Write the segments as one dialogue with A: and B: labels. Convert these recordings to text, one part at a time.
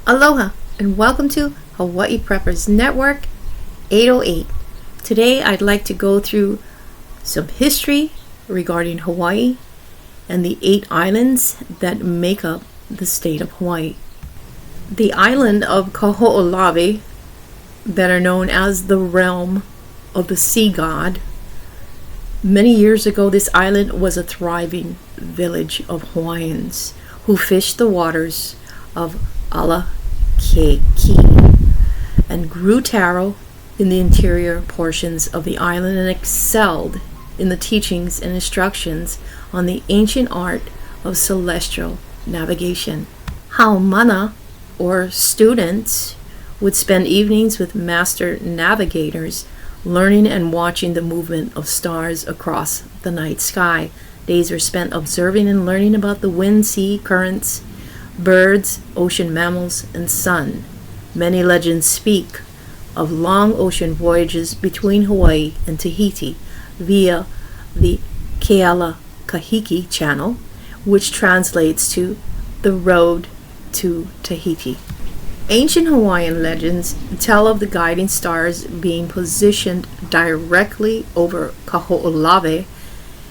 A: Aloha and welcome to Hawaii Preppers Network 808. Today I'd like to go through some history regarding Hawaii and the 8 islands that make up the state of Hawaii. The island of Kaho'olawe, better known as the realm of the sea god. Many years ago, this island was a thriving village of Hawaiians who fished the waters of Keiki and grew taro in the interior portions of the island and excelled in the teachings and instructions on the ancient art of celestial navigation. Haumana, or students, would spend evenings with master navigators learning and watching the movement of stars across the night sky. Days were spent observing and learning about the wind, sea, currents, birds, ocean mammals, and sun. Many legends speak of long ocean voyages between Hawaii and Tahiti via the Kealakahiki Channel, which translates to the road to Tahiti. Ancient Hawaiian legends tell of the guiding stars being positioned directly over Kaho'olawe,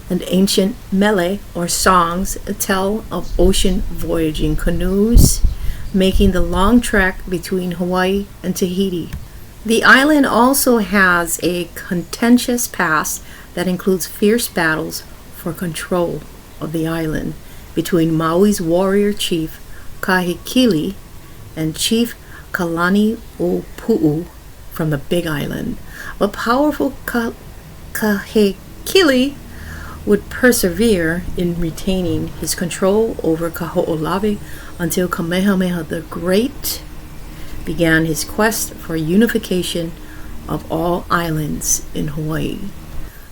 A: and ancient mele, or songs, tell of ocean voyaging canoes making the long trek between Hawaii and Tahiti. The island also has a contentious past that includes fierce battles for control of the island between Maui's warrior chief Kahekili and Chief Kalani Opu'u from the Big Island. But powerful Kahekili would persevere in retaining his control over Kaho'olawe until Kamehameha the Great began his quest for unification of all islands in Hawaii.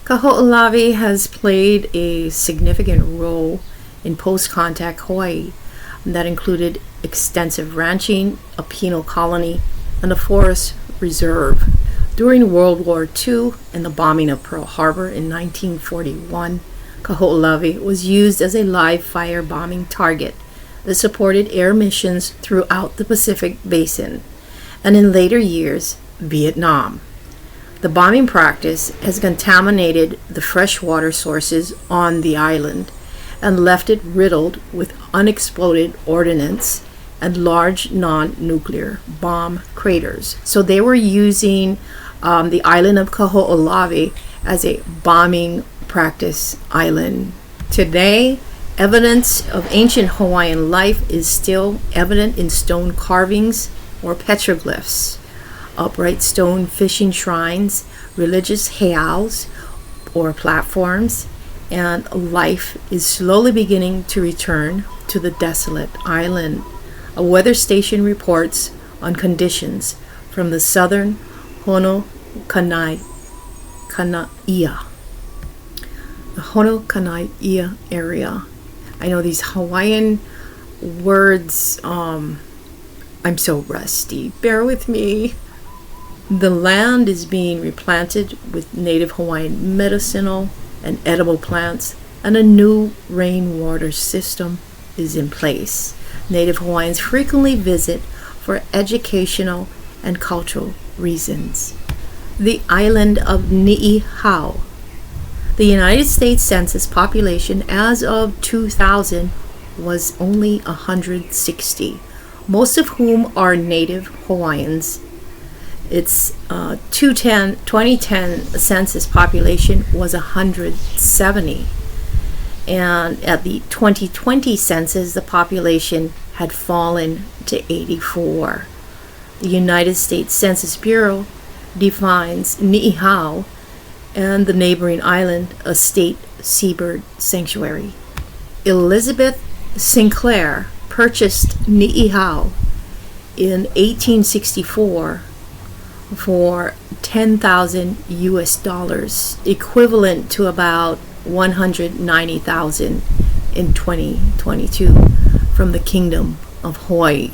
A: Kaho'olawe has played a significant role in post-contact Hawaii that included extensive ranching, a penal colony, and a forest reserve. During World War II and the bombing of Pearl Harbor in 1941, Kaho'olawe was used as a live fire bombing target that supported air missions throughout the Pacific Basin, and in later years, Vietnam. The bombing practice has contaminated the freshwater sources on the island and left it riddled with unexploded ordnance and large non-nuclear bomb craters. So they were using the island of Kaho'olawe as a bombing practice island. Today, evidence of ancient Hawaiian life is still evident in stone carvings or petroglyphs, upright stone fishing shrines, religious heiaus or platforms, and life is slowly beginning to return to the desolate island. A weather station reports on conditions from the southern Honokanaia, the Honokanaia area. I know these Hawaiian words, I'm so rusty. Bear with me. The land is being replanted with native Hawaiian medicinal and edible plants, and a new rainwater system is in place. Native Hawaiians frequently visit for educational and cultural reasons. The island of Ni'ihau. The United States Census population as of 2000 was only 160, most of whom are native Hawaiians. Its 2010 census population was 170, and at the 2020 census the population had fallen to 84. The United States Census Bureau defines Ni'ihau and the neighboring island a state seabird sanctuary. Elizabeth Sinclair purchased Ni'ihau in 1864 for $10,000 US, equivalent to about $190,000 in 2022, from the Kingdom of Hawaii.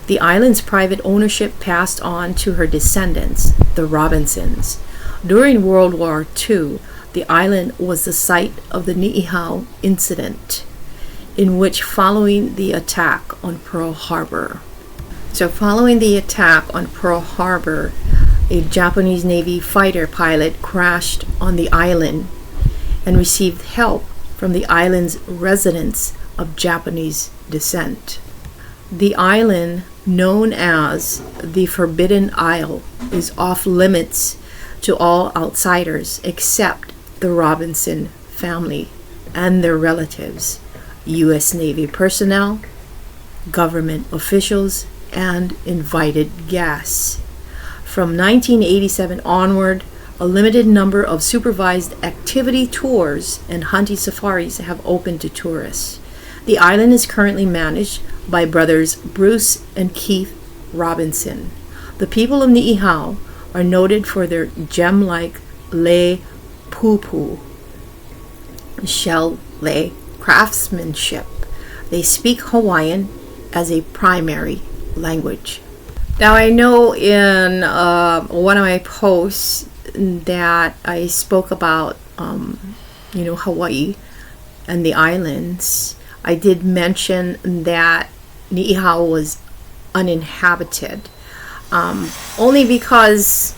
A: The island's private ownership passed on to her descendants, the Robinsons. During World War II, the island was the site of the Ni'ihau incident, in which, following the attack on Pearl Harbor, So following the attack on Pearl Harbor, a Japanese Navy fighter pilot crashed on the island and received help from the island's residents of Japanese descent. The island, known as the Forbidden Isle, is off limits to all outsiders except the Robinson family and their relatives, U.S. Navy personnel, government officials, and invited guests. From 1987 onward, a limited number of supervised activity tours and hunting safaris have opened to tourists. The island is currently managed by brothers Bruce and Keith Robinson. The people of Ni'ihau are noted for their gem-like lei pupu, shell lei craftsmanship. They speak Hawaiian as a primary language. Now, I know in one of my posts that I spoke about, Hawaii and the islands. I did mention that Ni'ihau was uninhabited, only because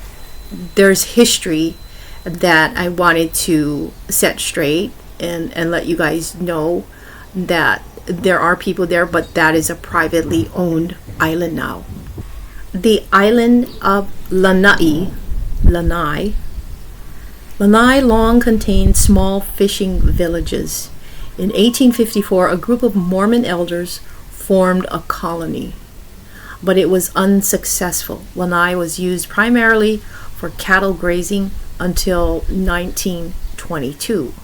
A: there's history that I wanted to set straight and let you guys know that there are people there, but that is a privately owned island now. The island of Lanai long contained small fishing villages. In 1854, a group of Mormon elders formed a colony, but it was unsuccessful. Lanai was used primarily for cattle grazing until 1922,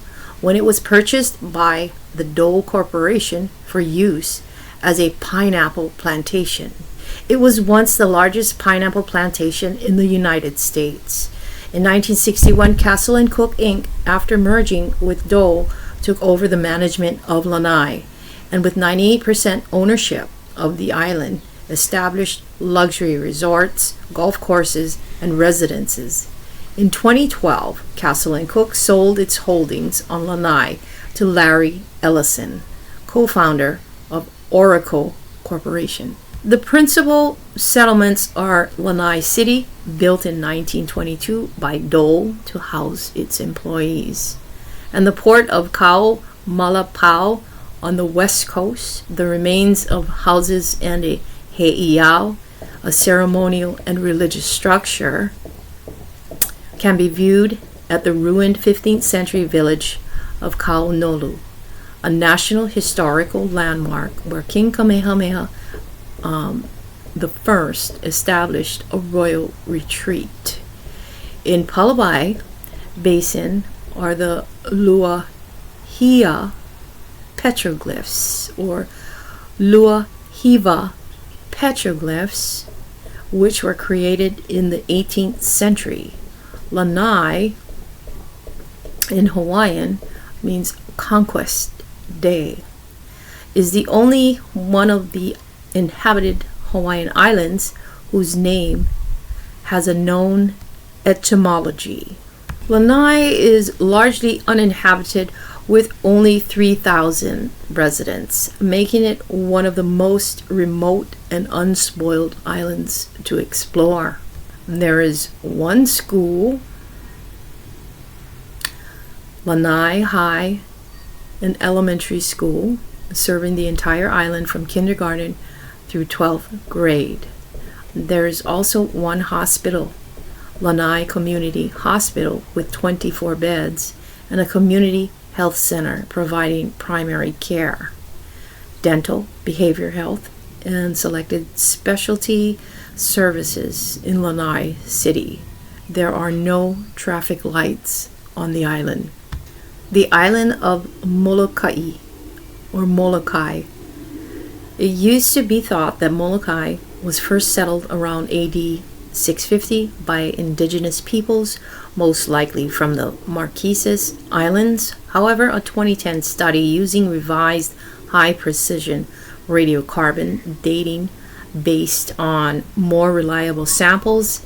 A: when it was purchased by the Dole Corporation for use as a pineapple plantation. It was once the largest pineapple plantation in the United States. In 1961, Castle & Cook Inc., after merging with Dole, took over the management of Lanai, and with 98% ownership of the island, established luxury resorts, golf courses, and residences. In 2012, Castle & Cook sold its holdings on Lanai to Larry Ellison, co-founder of Oracle Corporation. The principal settlements are Lanai City, built in 1922 by Dole to house its employees, and the port of Kau Malapau on the west coast. The remains of houses and a heiau, a ceremonial and religious structure, can be viewed at the ruined 15th century village of Kaunolu, a national historical landmark where King Kamehameha the first established a royal retreat. In Palabai Basin are the Luahia petroglyphs, or Luahiva petroglyphs, which were created in the 18th century. Lanai in Hawaiian means conquest day, is the only one of the inhabited Hawaiian islands whose name has a known etymology. Lanai is largely uninhabited with only 3,000 residents, making it one of the most remote and unspoiled islands to explore. There is one school, Lanai High, an elementary school, serving the entire island from kindergarten through 12th grade. There is also one hospital, Lanai Community Hospital, with 24 beds, and a community health center providing primary care, dental, behavior health, and selected specialty services in Lanai City. There are no traffic lights on the island. The island of Molokai, or Molokai. It used to be thought that Molokai was first settled around AD 650 by indigenous peoples, most likely from the Marquesas Islands. However, a 2010 study using revised high-precision radiocarbon dating based on more reliable samples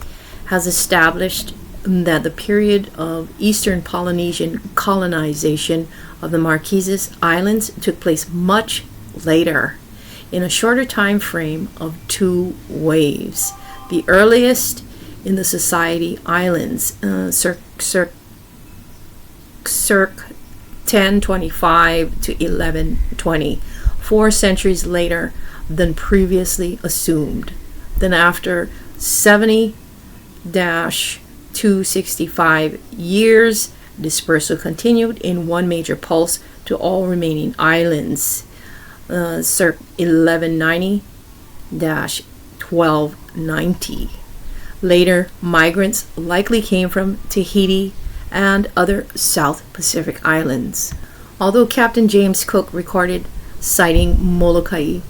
A: has established that the period of Eastern Polynesian colonization of the Marquesas Islands took place much later, in a shorter time frame of 2 waves. The earliest in the Society Islands, circa 1025 to 1120, 4 centuries later than previously assumed. Then after 70-265 years, dispersal continued in one major pulse to all remaining islands, circa 1190-1290. Later, migrants likely came from Tahiti and other South Pacific islands. Although Captain James Cook recorded sighting Molokai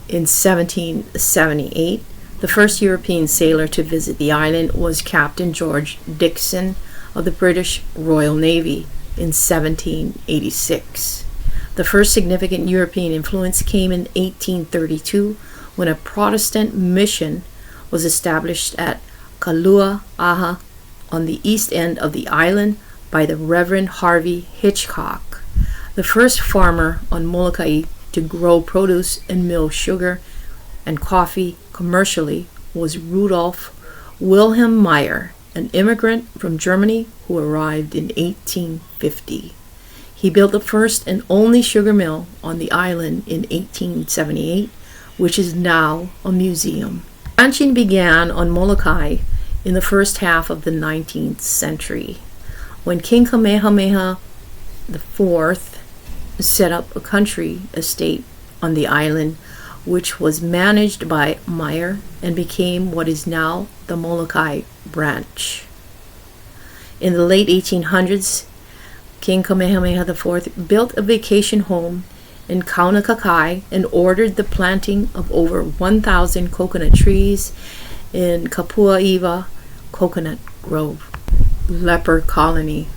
A: in 1778, the first European sailor to visit the island was Captain George Dixon of the British Royal Navy in 1786. The first significant European influence came in 1832 when a Protestant mission was established at Kalua'aha on the east end of the island by the Reverend Harvey Hitchcock. The first farmer on Molokai to grow produce and mill sugar and coffee commercially was Rudolf Wilhelm Meyer, an immigrant from Germany who arrived in 1850. He built the first and only sugar mill on the island in 1878, which is now a museum. Ranching began on Molokai in the first half of the 19th century, when King Kamehameha IV set up a country estate on the island, which was managed by Meyer and became what is now the Molokai branch. In the late 1800s, King Kamehameha IV built a vacation home in Kaunakakai and ordered the planting of over 1,000 coconut trees in Kapua'iwa Coconut Grove. Leper colony.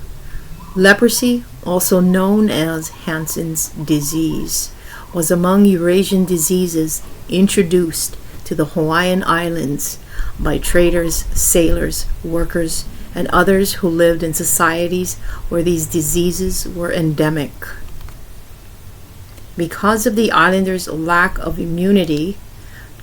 A: Leprosy, also known as Hansen's disease, was among Eurasian diseases introduced to the Hawaiian Islands by traders, sailors, workers, and others who lived in societies where these diseases were endemic. Because of the islanders' lack of immunity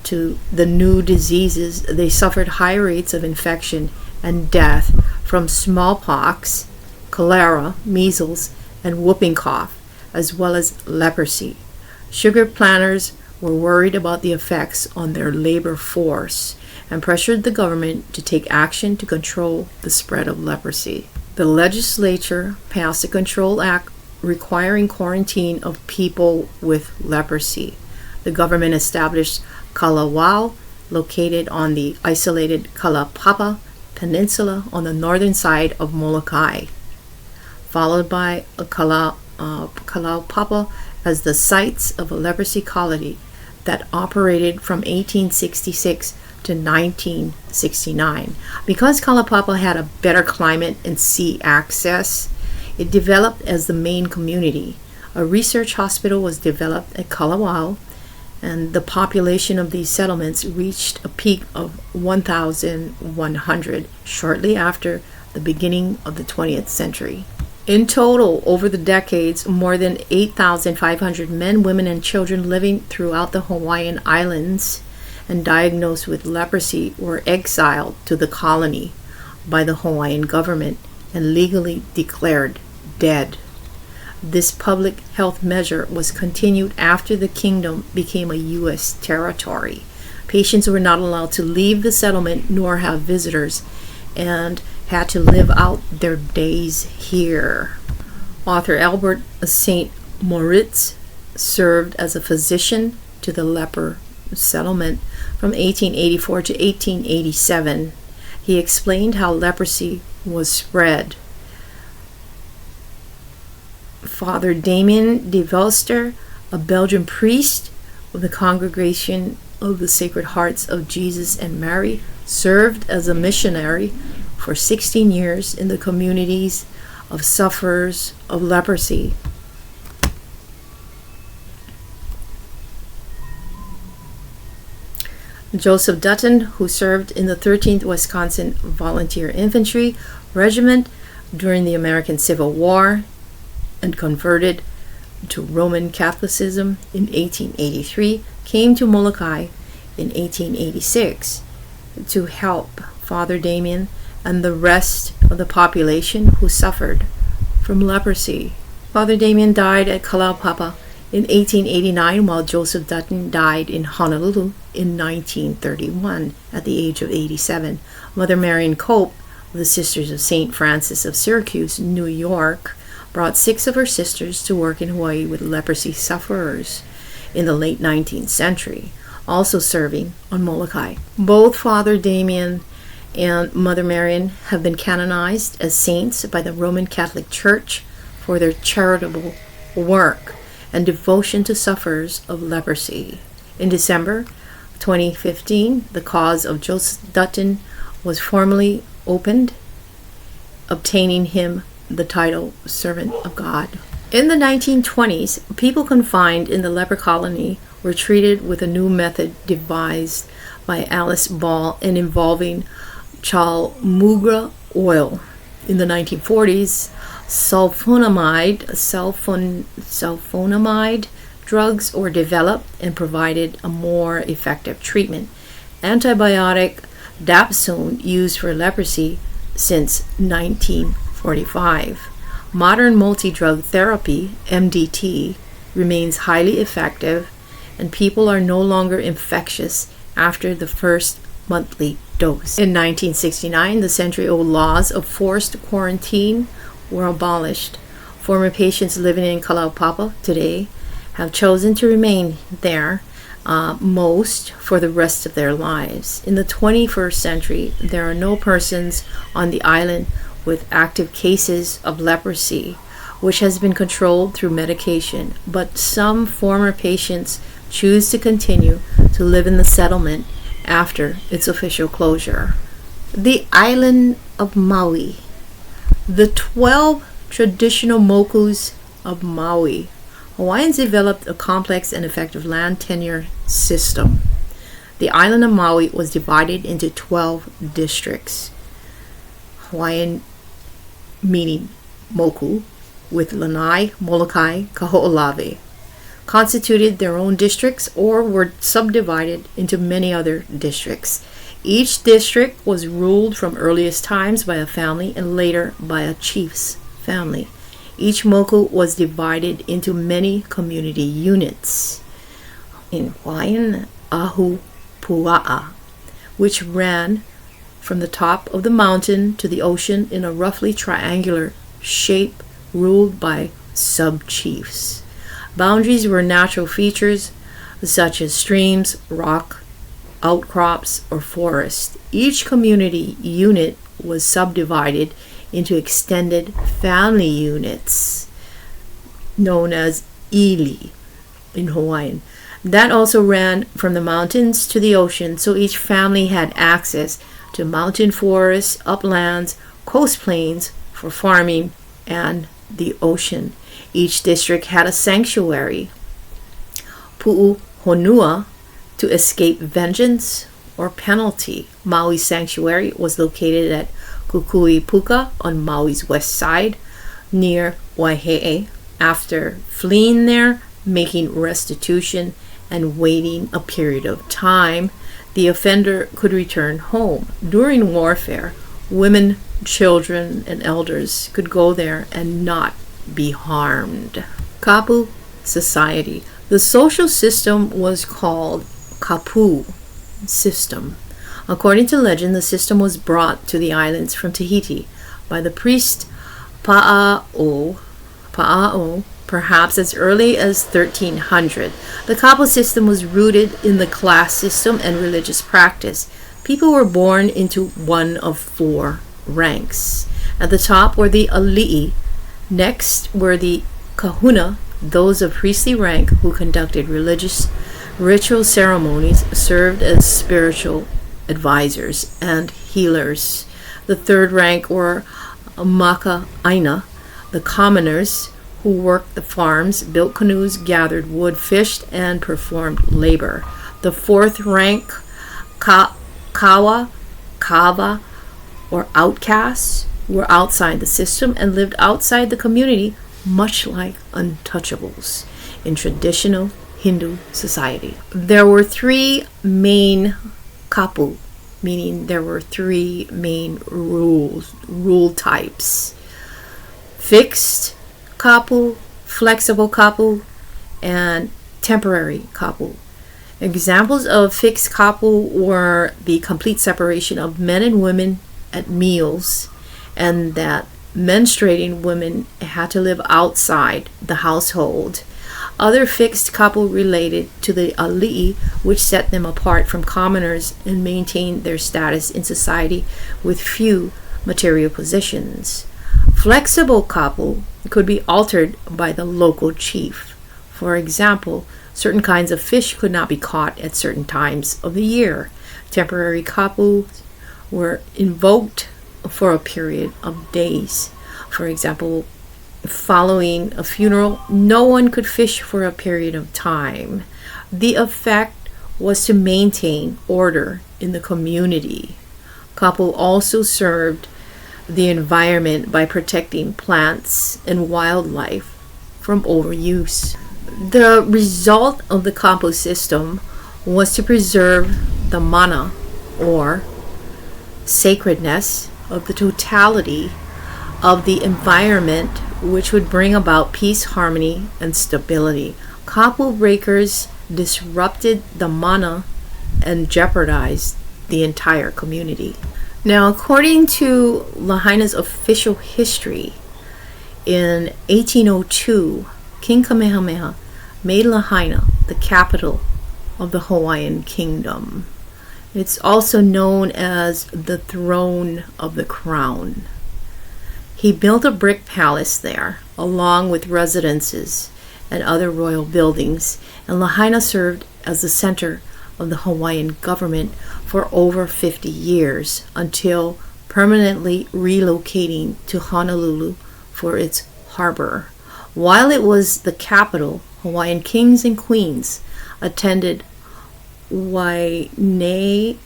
A: to the new diseases, they suffered high rates of infection and death from smallpox, cholera, measles, and whooping cough, as well as leprosy. Sugar planters were worried about the effects on their labor force and pressured the government to take action to control the spread of leprosy. The legislature passed a Control Act requiring quarantine of people with leprosy. The government established Kalawao, located on the isolated Kalaupapa Peninsula on the northern side of Molokai, followed by Kalaupapa as the sites of a leprosy colony that operated from 1866 to 1969. Because Kalaupapa had a better climate and sea access, it developed as the main community. A research hospital was developed at Kalawao, and the population of these settlements reached a peak of 1,100 shortly after the beginning of the 20th century. In total, over the decades, more than 8,500 men, women, and children living throughout the Hawaiian Islands and diagnosed with leprosy were exiled to the colony by the Hawaiian government and legally declared dead. This public health measure was continued after the kingdom became a U.S. territory. Patients were not allowed to leave the settlement nor have visitors, and had to live out their days here. Author Albert St. Moritz served as a physician to the leper settlement from 1884 to 1887. He explained how leprosy was spread. Father Damien de Velster, a Belgian priest of the Congregation of the Sacred Hearts of Jesus and Mary, served as a missionary for 16 years in the communities of sufferers of leprosy. Joseph Dutton, who served in the 13th Wisconsin Volunteer Infantry Regiment during the American Civil War and converted to Roman Catholicism in 1883, came to Molokai in 1886 to help Father Damien and the rest of the population who suffered from leprosy. Father Damien died at Kalaupapa in 1889, while Joseph Dutton died in Honolulu in 1931 at the age of 87. Mother Marian Cope of the Sisters of St. Francis of Syracuse, New York, brought 6 of her sisters to work in Hawaii with leprosy sufferers in the late 19th century, also serving on Molokai. Both Father Damien and Mother Marian have been canonized as saints by the Roman Catholic Church for their charitable work and devotion to sufferers of leprosy. In December 2015, the cause of Joseph Dutton was formally opened, obtaining him the title Servant of God. In the 1920s, people confined in the leper colony were treated with a new method devised by Alice Ball and involving chalmugra oil. In the 1940s, sulfonamide drugs were developed and provided a more effective treatment. Antibiotic dapsone used for leprosy since 1945. Modern multi-drug therapy, MDT, remains highly effective, and people are no longer infectious after the first monthly dose. In 1969, the century-old laws of forced quarantine were abolished. Former patients living in Kalaupapa today have chosen to remain there, most for the rest of their lives. In the 21st century, there are no persons on the island with active cases of leprosy, which has been controlled through medication, but some former patients choose to continue to live in the settlement after its official closure. The island of Maui. The 12 traditional mokus of Maui. Hawaiians developed a complex and effective land tenure system. The island of Maui was divided into 12 districts. Hawaiian meaning moku, with Lanai, Molokai, Kaho'olawe, constituted their own districts or were subdivided into many other districts. Each district was ruled from earliest times by a family and later by a chief's family. Each moku was divided into many community units. In Hawaiian, ahu pua'a, which ran from the top of the mountain to the ocean in a roughly triangular shape, ruled by sub-chiefs. Boundaries were natural features such as streams, rock outcrops, or forest. Each community unit was subdivided into extended family units known as ili in Hawaiian. That also ran from the mountains to the ocean, so each family had access to mountain forests, uplands, coast plains for farming, and the ocean. Each district had a sanctuary, pu'u honua, to escape vengeance or penalty. Maui's sanctuary was located at Kukuipuka on Maui's west side, near Waihe'e. After fleeing there, making restitution, and waiting a period of time, the offender could return home. During warfare, women, children, and elders could go there and not be harmed. Kapu society. The social system was called Kapu system. According to legend, the system was brought to the islands from Tahiti by the priest Pa'ao, perhaps as early as 1300. The Kapu system was rooted in the class system and religious practice. People were born into one of 4 ranks. At the top were the ali'i. Next were the kahuna, those of priestly rank who conducted religious ritual ceremonies, served as spiritual advisors and healers. The third rank were maka'aina, the commoners who worked the farms, built canoes, gathered wood, fished, and performed labor. The fourth rank, kava, or outcasts, were outside the system and lived outside the community, much like untouchables. In traditional Hindu society. There were three main kapu, meaning there were three main rule types: fixed kapu, flexible kapu, and temporary kapu. Examples of fixed kapu were the complete separation of men and women at meals, and that menstruating women had to live outside the household. Other fixed kapu related to the ali'i, which set them apart from commoners and maintained their status in society with few material possessions. Flexible kapu could be altered by the local chief. For example, certain kinds of fish could not be caught at certain times of the year. Temporary kapu were invoked for a period of days. For example, following a funeral, no one could fish for a period of time. The effect was to maintain order in the community. Kapu also served the environment by protecting plants and wildlife from overuse. The result of the kapu system was to preserve the mana, or sacredness, of the totality of the environment, which would bring about peace, harmony, and stability. Kapu breakers disrupted the mana and jeopardized the entire community. Now, according to Lahaina's official history, in 1802, King Kamehameha made Lahaina the capital of the Hawaiian kingdom. It's also known as the throne of the crown. He built a brick palace there, along with residences and other royal buildings, and Lahaina served as the center of the Hawaiian government for over 50 years, until permanently relocating to Honolulu for its harbor. While it was the capital, Hawaiian kings and queens attended Waine'e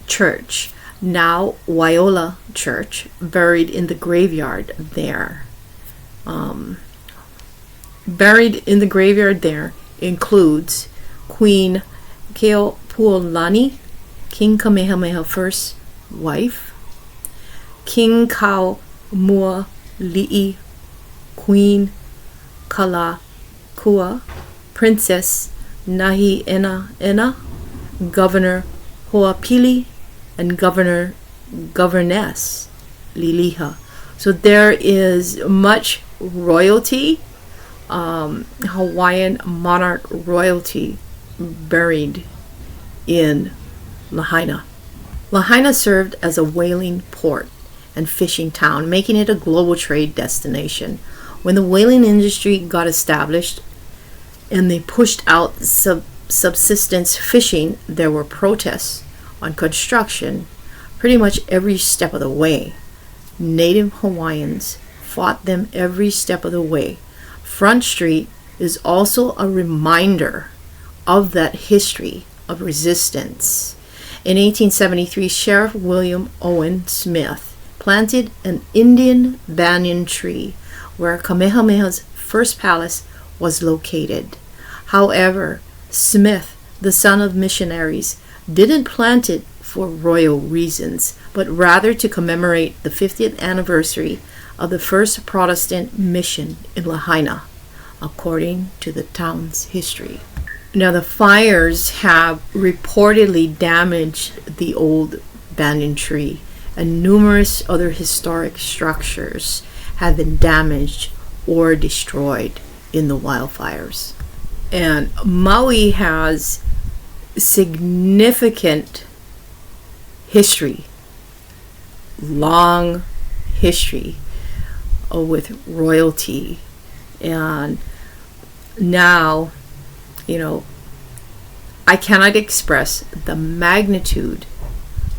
A: Church, now Waiола Church, buried in the graveyard there. Buried in the graveyard there includes Queen Keopuolani, King Kamehameha's first wife, King Kauai, Queen Kalakua, Princess Nahi'ena, Governor Hoapili, and Governess Liliha. So there is much royalty, Hawaiian monarch royalty, buried in Lahaina. Lahaina served as a whaling port and fishing town, making it a global trade destination. When the whaling industry got established and they pushed out subsistence fishing, there were protests on construction pretty much every step of the way. Native Hawaiians fought them every step of the way. Front Street is also a reminder of that history of resistance. In 1873, Sheriff William Owen Smith planted an Indian banyan tree where Kamehameha's first palace was located. However, Smith, the son of missionaries, didn't plant it for royal reasons, but rather to commemorate the 50th anniversary of the first Protestant mission in Lahaina, according to the town's history. Now, the fires have reportedly damaged the old banyan tree, and numerous other historic structures have been damaged or destroyed in the wildfires. And Maui has significant history, long history with royalty. And now, I cannot express the magnitude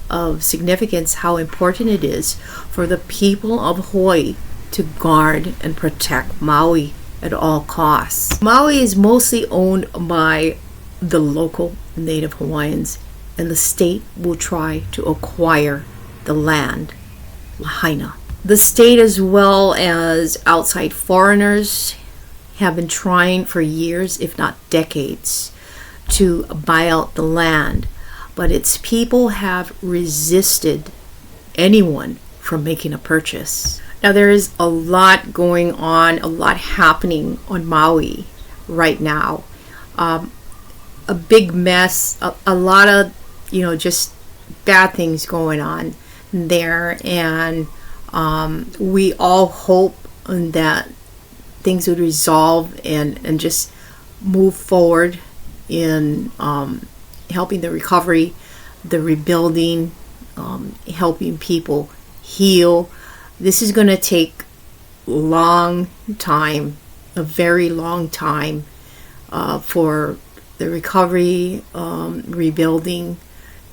A: of significance, how important it is for the people of Hawaii to guard and protect Maui at all costs. Maui is mostly owned by the local Native Hawaiians, and the state will try to acquire the land, Lahaina. The state, as well as outside foreigners, have been trying for years, if not decades, to buy out the land, but its people have resisted anyone from making a purchase. Now, there is a lot going on, a lot happening on Maui right now. A big mess, a lot of, just bad things going on there. And we all hope that things would resolve and just move forward in helping the recovery, the rebuilding, helping people heal. This is going to take a long time, a very long time, for the recovery, rebuilding,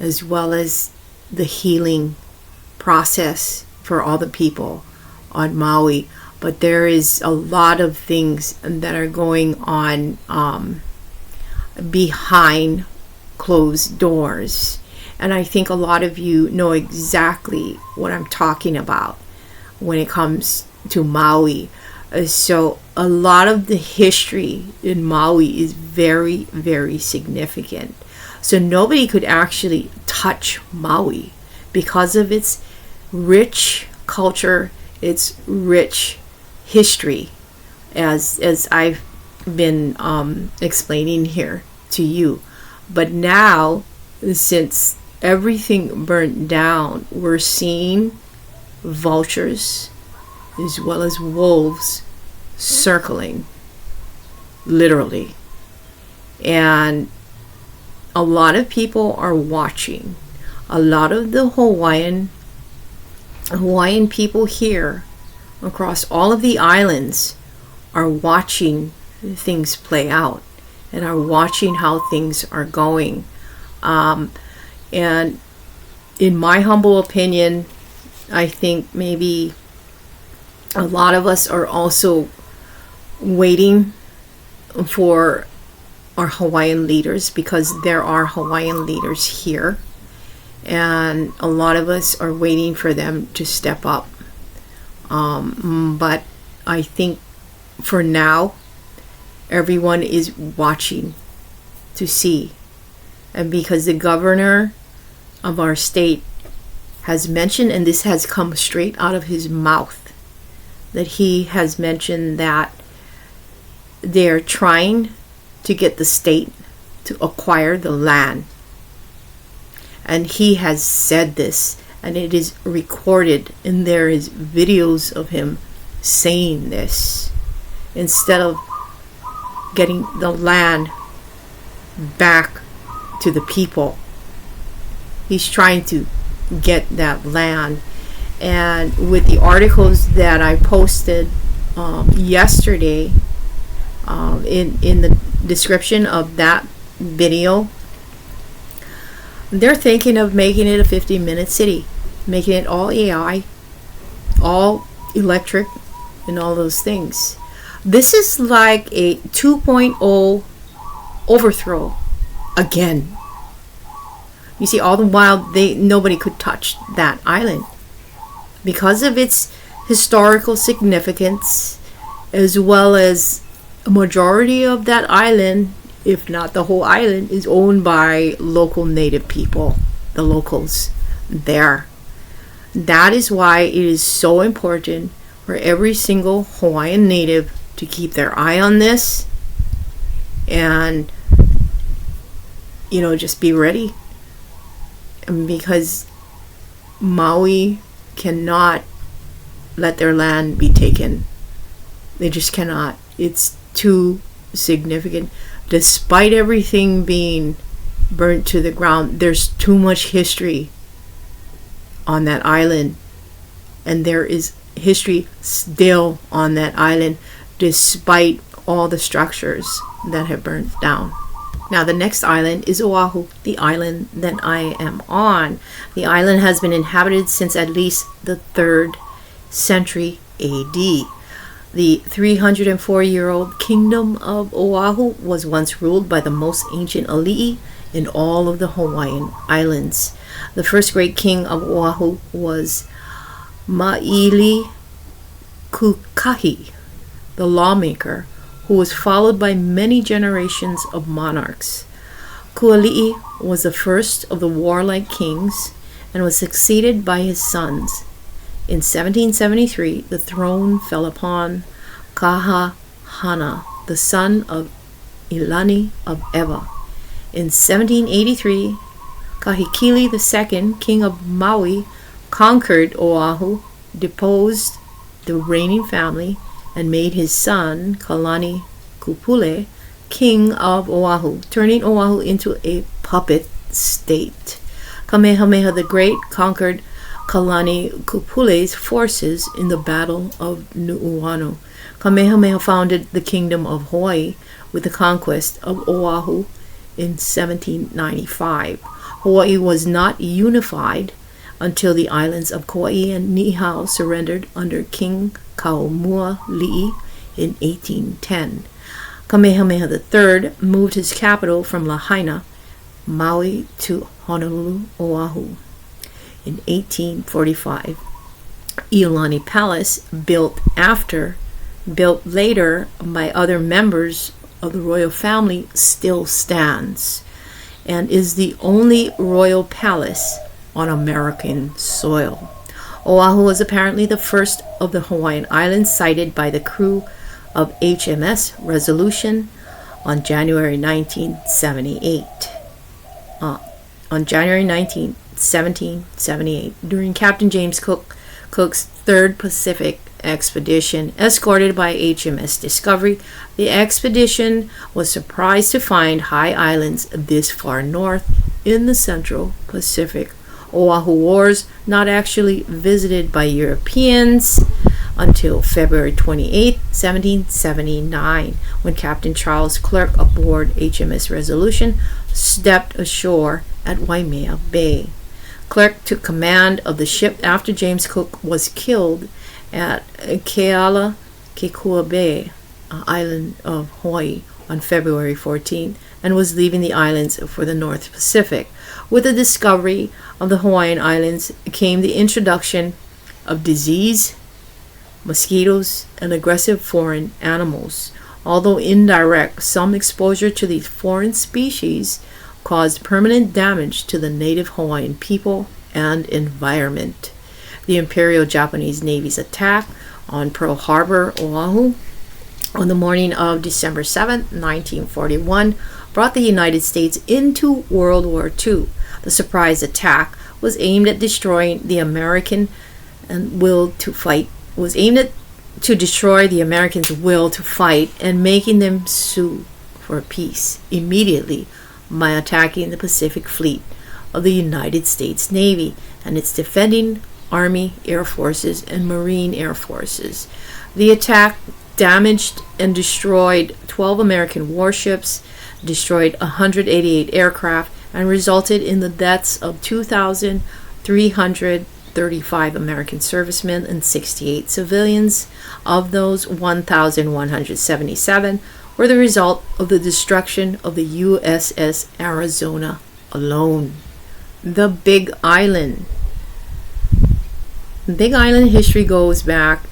A: as well as the healing process for all the people on Maui. But there is a lot of things that are going on behind closed doors. And I think a lot of you know exactly what I'm talking about when it comes to Maui. So a lot of the history in Maui is very, very significant. So nobody could actually touch Maui because of its rich culture, its rich history, as I've been explaining here to you. But now, since everything burnt down, we're seeing vultures as well as wolves circling, literally. And a lot of people are watching. A lot of the Hawaiian people here across all of the islands are watching things play out and are watching how things are going. And in my humble opinion, I think maybe a lot of us are also waiting for our Hawaiian leaders, because there are Hawaiian leaders here, and a lot of us are waiting for them to step up. But I think for now, everyone is watching to see. And because the governor of our state has mentioned, and this has come straight out of his mouth, that he has mentioned that they're trying to get the state to acquire the land. And he has said this, and it is recorded, and there is videos of him saying this. Instead of getting the land back to the people, he's trying to get that land. And with the articles that I posted yesterday, in the description of that video, they're thinking of making it a 15-minute city, making it all AI, all electric, and all those things. This is like a 2.0 overthrow again. You see, all the while nobody could touch that island because of its historical significance, as well as a majority of that island, if not the whole island, is owned by local native people, the locals there. That is why it is so important for every single Hawaiian native to keep their eye on this and, just be ready. Because Maui cannot let their land be taken. They just cannot. It's too significant. Despite everything being burnt to the ground, there's too much history on that island. And there is history still on that island, despite all the structures that have burnt down. Now, the next island is Oahu, the island that I am on. The island has been inhabited since at least the 3rd century AD. The 304-year-old kingdom of Oahu was once ruled by the most ancient ali'i in all of the Hawaiian Islands. The first great king of Oahu was Maili Kukahi, the lawmaker, who was followed by many generations of monarchs. Kuali'i was the first of the warlike kings and was succeeded by his sons. In 1773, the throne fell upon Kahahana, the son of Ilani of Ewa. In 1783, Kahekili II, king of Maui, conquered Oahu, deposed the reigning family, and made his son, Kalani Kupule, king of Oahu, turning Oahu into a puppet state. Kamehameha the Great conquered Kalani Kupule's forces in the Battle of Nu'uanu. Kamehameha founded the Kingdom of Hawaii with the conquest of Oahu in 1795. Hawaii was not unified until the islands of Kauai and Niihau surrendered under King Kauai in 1810. Kamehameha III moved his capital from Lahaina, Maui, to Honolulu, Oahu. In 1845, Iolani Palace, built later by other members of the royal family, still stands and is the only royal palace on American soil. Oahu was apparently the first of the Hawaiian Islands sighted by the crew of HMS Resolution on January 1978. On 1778, during Captain James Cook's Third Pacific Expedition, escorted by HMS Discovery, the expedition was surprised to find high islands this far north in the Central Pacific. Oahu was not actually visited by Europeans until February 28, 1779, when Captain Charles Clerk aboard HMS Resolution stepped ashore at Waimea Bay. Clerk took command of the ship after James Cook was killed at Kealakekua Bay, island of Hawaii, on February 14, and was leaving the islands for the North Pacific. With the discovery of the Hawaiian Islands came the introduction of disease, mosquitoes, and aggressive foreign animals. Although indirect, some exposure to these foreign species caused permanent damage to the native Hawaiian people and environment. The Imperial Japanese Navy's attack on Pearl Harbor, Oahu, on the morning of December 7, 1941, brought the United States into World War II. The surprise attack was aimed at destroying the American will to fight. To destroy the Americans' will to fight and making them sue for peace immediately by attacking the Pacific Fleet of the United States Navy and its defending Army, Air Forces, and Marine Air Forces. The attack damaged and destroyed 12 American warships, destroyed 188 aircraft, and resulted in the deaths of 2,335 American servicemen and 68 civilians. Of those, 1,177 were the result of the destruction of the USS Arizona alone. The Big Island. Big Island history goes back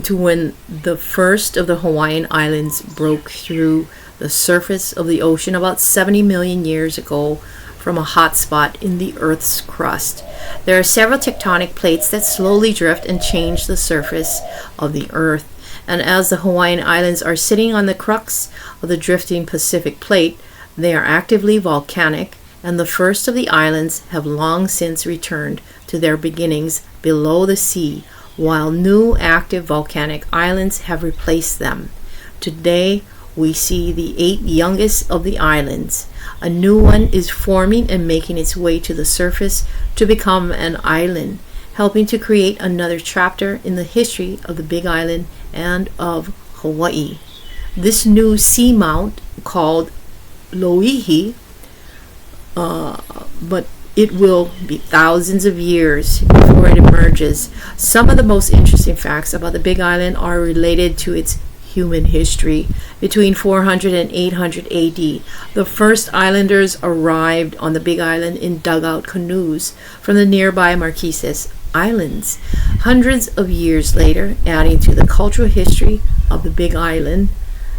A: to when the first of the Hawaiian Islands broke through the surface of the ocean about 70 million years ago from a hot spot in the Earth's crust. There are several tectonic plates that slowly drift and change the surface of the Earth. And as the Hawaiian Islands are sitting on the crux of the drifting Pacific Plate, they are actively volcanic, and the first of the islands have long since returned to their beginnings below the sea, while new active volcanic islands have replaced them. Today, we see the 8 youngest of the islands. A new one is forming and making its way to the surface to become an island, helping to create another chapter in the history of the Big Island and of Hawaii. This new seamount, called Loihi, but it will be thousands of years before it emerges. Some of the most interesting facts about the Big Island are related to its human history. Between 400 and 800 AD, the first islanders arrived on the Big Island in dugout canoes from the nearby Marquesas Islands. Hundreds of years later, adding to the cultural history of the Big Island,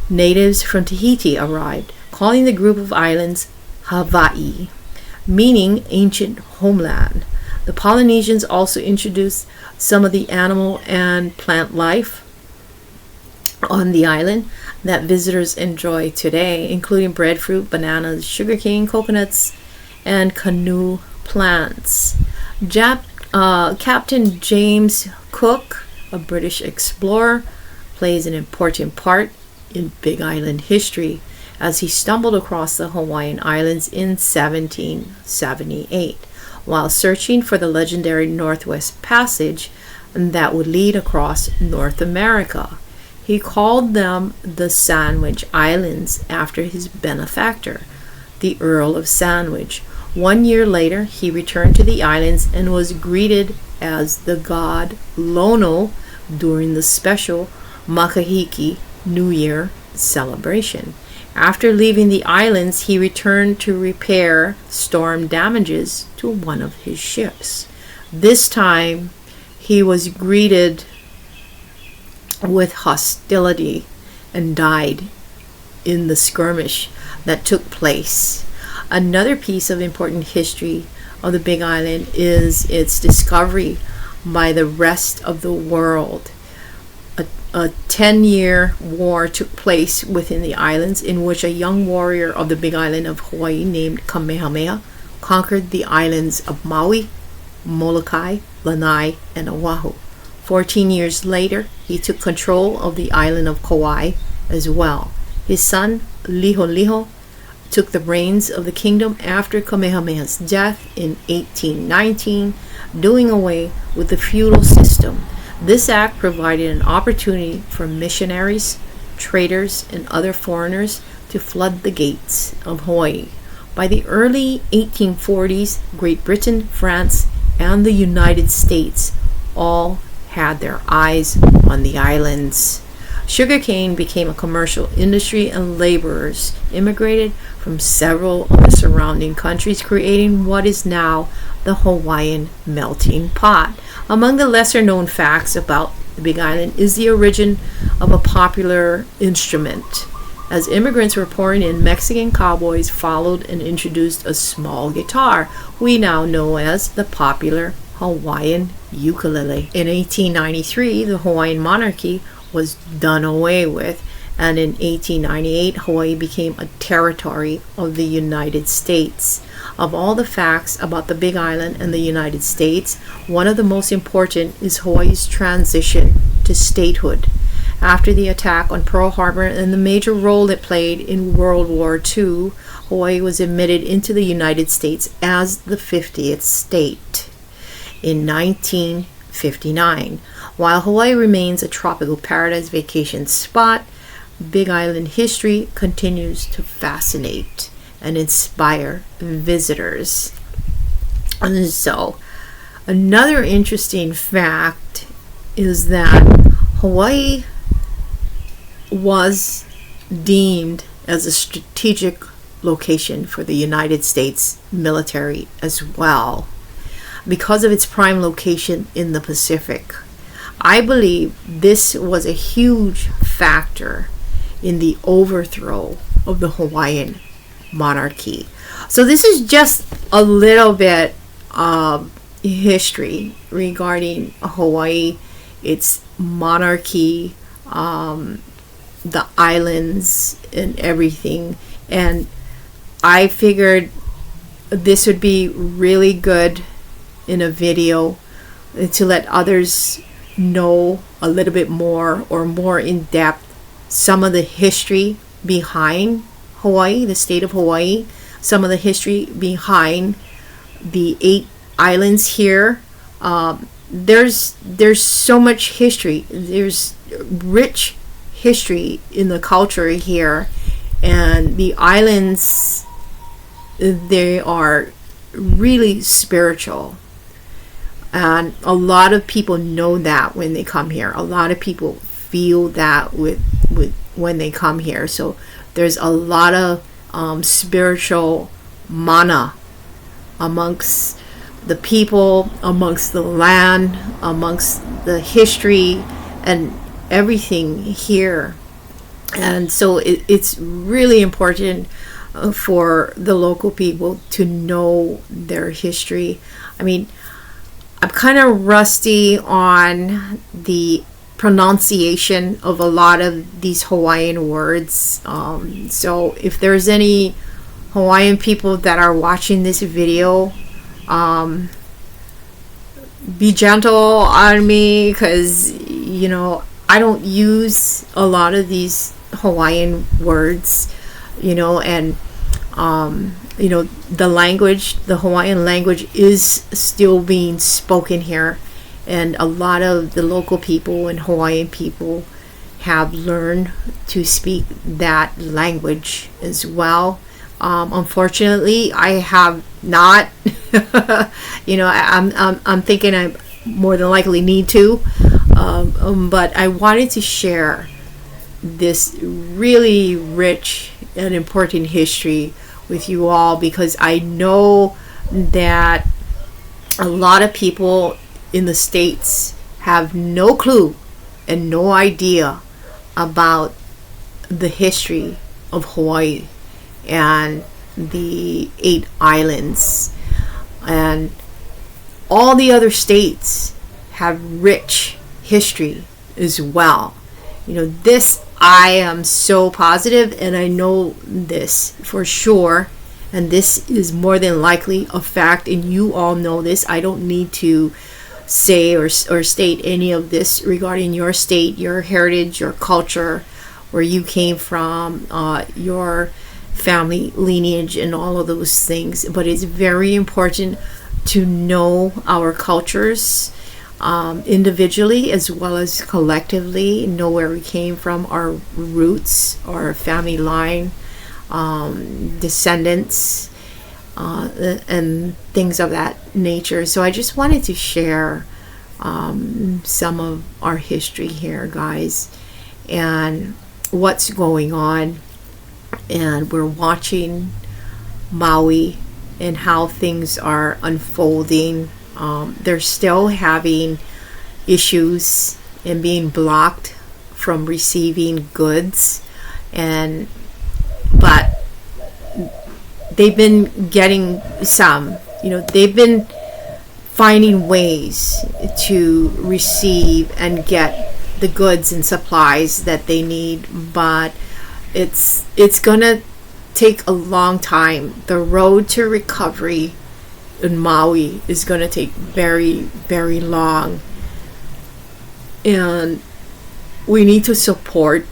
A: natives from Tahiti arrived, calling the group of islands Hawaii, meaning ancient homeland. The Polynesians also introduced some of the animal and plant life on the island that visitors enjoy today, including breadfruit, bananas, sugarcane, coconuts, and canoe plants. Captain James Cook, a British explorer, plays an important part in Big Island history as he stumbled across the Hawaiian Islands in 1778 while searching for the legendary Northwest Passage that would lead across North America. He called them the Sandwich Islands after his benefactor, the Earl of Sandwich. 1 year later, he returned to the islands and was greeted as the god Lono during the special Makahiki New Year celebration. After leaving the islands, he returned to repair storm damages to one of his ships. This time, he was greeted with hostility and died in the skirmish that took place. Another piece of important history of the Big Island is its discovery by the rest of the world. A 10-year war took place within the islands in which a young warrior of the Big Island of Hawaii named Kamehameha conquered the islands of Maui, Molokai, Lanai, and Oahu. 14 years later, he took control of the island of Kauai as well. His son, Liholiho, took the reins of the kingdom after Kamehameha's death in 1819, doing away with the feudal system. This act provided an opportunity for missionaries, traders, and other foreigners to flood the gates of Hawaii. By the early 1840s, Great Britain, France, and the United States all had their eyes on the islands. Sugarcane became a commercial industry and laborers immigrated from several of the surrounding countries, creating what is now the Hawaiian melting pot. Among the lesser known facts about the Big Island is the origin of a popular instrument. As immigrants were pouring in, Mexican cowboys followed and introduced a small guitar we now know as the popular Hawaiian ukulele. In 1893, the Hawaiian monarchy was done away with, and in 1898, Hawaii became a territory of the United States. Of all the facts about the Big Island and the United States, one of the most important is Hawaii's transition to statehood. After the attack on Pearl Harbor and the major role it played in World War II, Hawaii was admitted into the United States as the 50th state in 1959. While Hawaii remains a tropical paradise vacation spot, Big Island history continues to fascinate and inspire visitors. And so, another interesting fact is that Hawaii was deemed as a strategic location for the United States military as well, because of its prime location in the Pacific. I believe this was a huge factor in the overthrow of the Hawaiian monarchy. So this is just a little bit of history regarding Hawaii, its monarchy, the islands, and everything. And I figured this would be really good in a video to let others know a little bit more or more in depth some of the history behind Hawaii, the state of Hawaii, some of the history behind the 8 islands here. There's so much history. There's rich history in the culture here, and the islands, they are really spiritual. And a lot of people know that when they come here. A lot of people feel that with when they come here. So there's a lot of spiritual mana amongst the people, amongst the land, amongst the history, and everything here And so it's really important for the local people to know their history. I mean, I'm kind of rusty on the pronunciation of a lot of these Hawaiian words. So if there's any Hawaiian people that are watching this video, be gentle on me, because I don't use a lot of these Hawaiian words, and the language, the Hawaiian language, is still being spoken here, and a lot of the local people and Hawaiian people have learned to speak that language as well. Unfortunately, I have not. I'm thinking I more than likely need to, but I wanted to share this really rich and important history with you all, because I know that a lot of people in the States have no clue and no idea about the history of Hawaii and the 8 islands, and all the other states have rich history as well. This, I am so positive, and I know this for sure, and this is more than likely a fact, and you all know this. I don't need to say or state any of this regarding your state, your heritage, your culture, where you came from, your family lineage, and all of those things. But it's very important to know our cultures, individually as well as collectively, know where we came from, our roots, our family line, descendants, and things of that nature. So I just wanted to share some of our history here, guys, and what's going on. And we're watching Maui and how things are unfolding. They're still having issues and being blocked from receiving goods, but they've been getting some. They've been finding ways to receive and get the goods and supplies that they need, but it's gonna take a long time. The road to recovery in Maui is going to take very, very long, and we need to support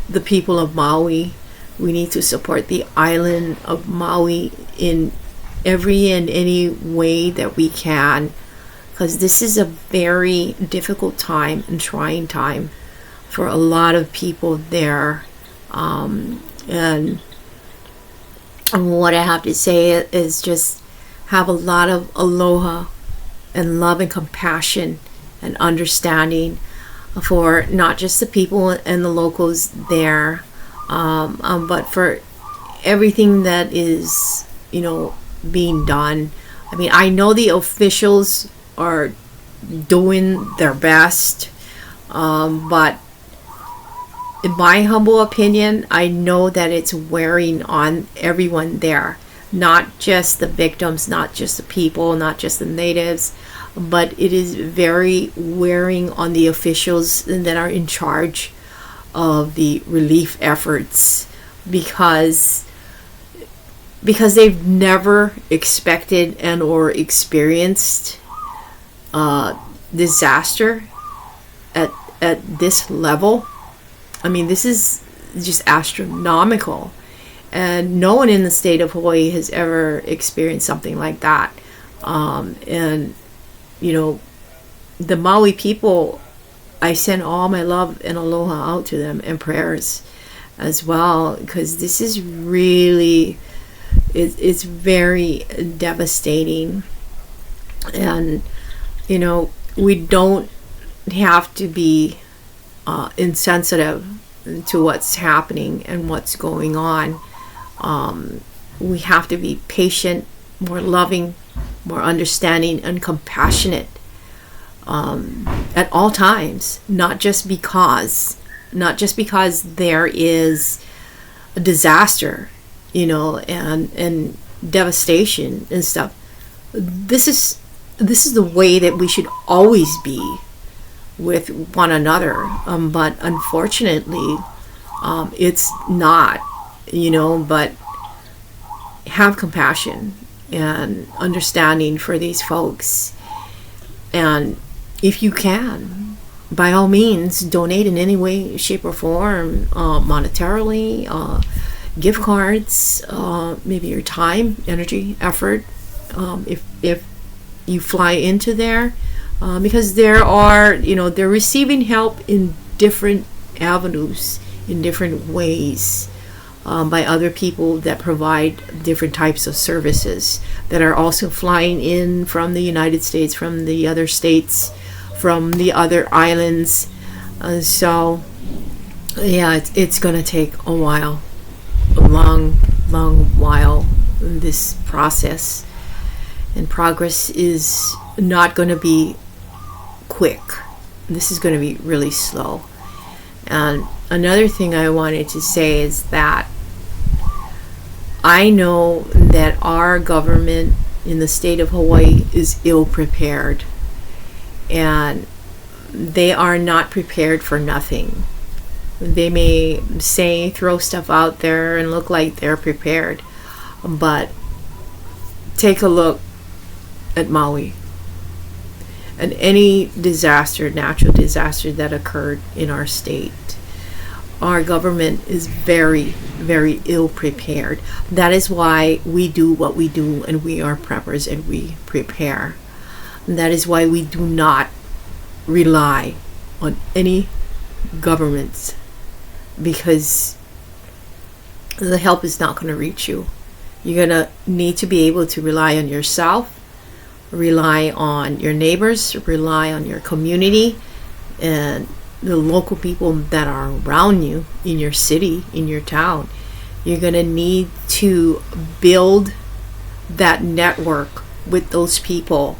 A: the people of Maui. We need to support the island of Maui in every and any way that we can, because this is a very difficult time and trying time for a lot of people there. And what I have to say is just have a lot of aloha and love and compassion and understanding for not just the people and the locals there, but for everything that is, being done. I mean, I know the officials are doing their best, but in my humble opinion, I know that it's wearing on everyone there. Not just the victims, not just the people, not just the natives, but it is very wearing on the officials that are in charge of the relief efforts, because they've never expected and or experienced disaster at this level. I mean, this is just astronomical. And no one in the state of Hawaii has ever experienced something like that. And, the Maui people, I send all my love and aloha out to them, and prayers as well, because this is really, it's very devastating. And, we don't have to be insensitive to what's happening and what's going on. We have to be patient, more loving, more understanding, and compassionate at all times, not just because not just because there is a disaster, and devastation and stuff. This is the way that we should always be with one another. But unfortunately, it's not, but have compassion and understanding for these folks. And if you can, by all means, donate in any way, shape, or form, monetarily, gift cards, maybe your time, energy, effort, if you fly into there, because there are, they're receiving help in different avenues, in different ways, by other people that provide different types of services, that are also flying in from the United States, from the other states, from the other islands. So yeah, it's gonna take a while, a long while, in this process, and progress is not going to be quick. This is going to be really slow. And another thing I wanted to say is that I know that our government in the state of Hawaii is ill prepared, and they are not prepared for nothing. They may throw stuff out there and look like they're prepared, but take a look at Maui and any disaster, natural disaster that occurred in our state. Our government is very, very ill prepared. That is why we do what we do, and we are preppers and we prepare. And that is why we do not rely on any governments, because the help is not going to reach you. You're going to need to be able to rely on yourself, rely on your neighbors, rely on your community and the local people that are around you in your city, in your town. You're going to need to build that network with those people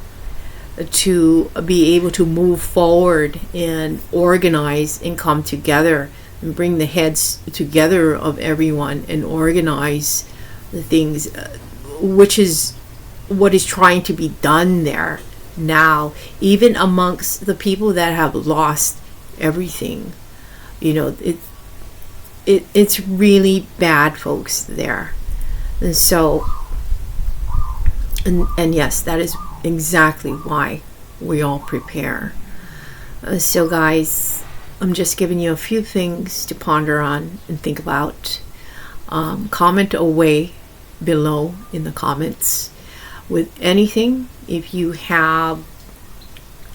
A: to be able to move forward and organize and come together and bring the heads together of everyone and organize the things, which is what is trying to be done there now, even amongst the people that have lost everything. It's really bad, folks, there. And so, and yes, that is exactly why we all prepare. So guys, I'm just giving you a few things to ponder on and think about. Comment away below in the comments with anything. If you have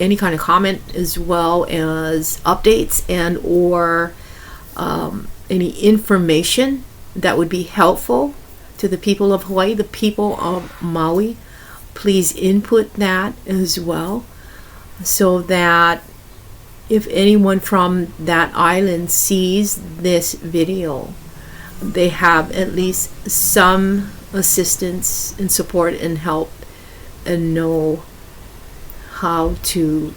A: any kind of comment, as well as updates and or any information that would be helpful to the people of Hawaii, the people of Maui, please input that as well, so that if anyone from that island sees this video, they have at least some assistance and support and help, and know how to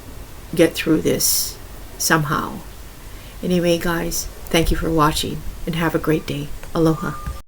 A: get through this somehow. Anyway, guys, thank you for watching and have a great day. Aloha.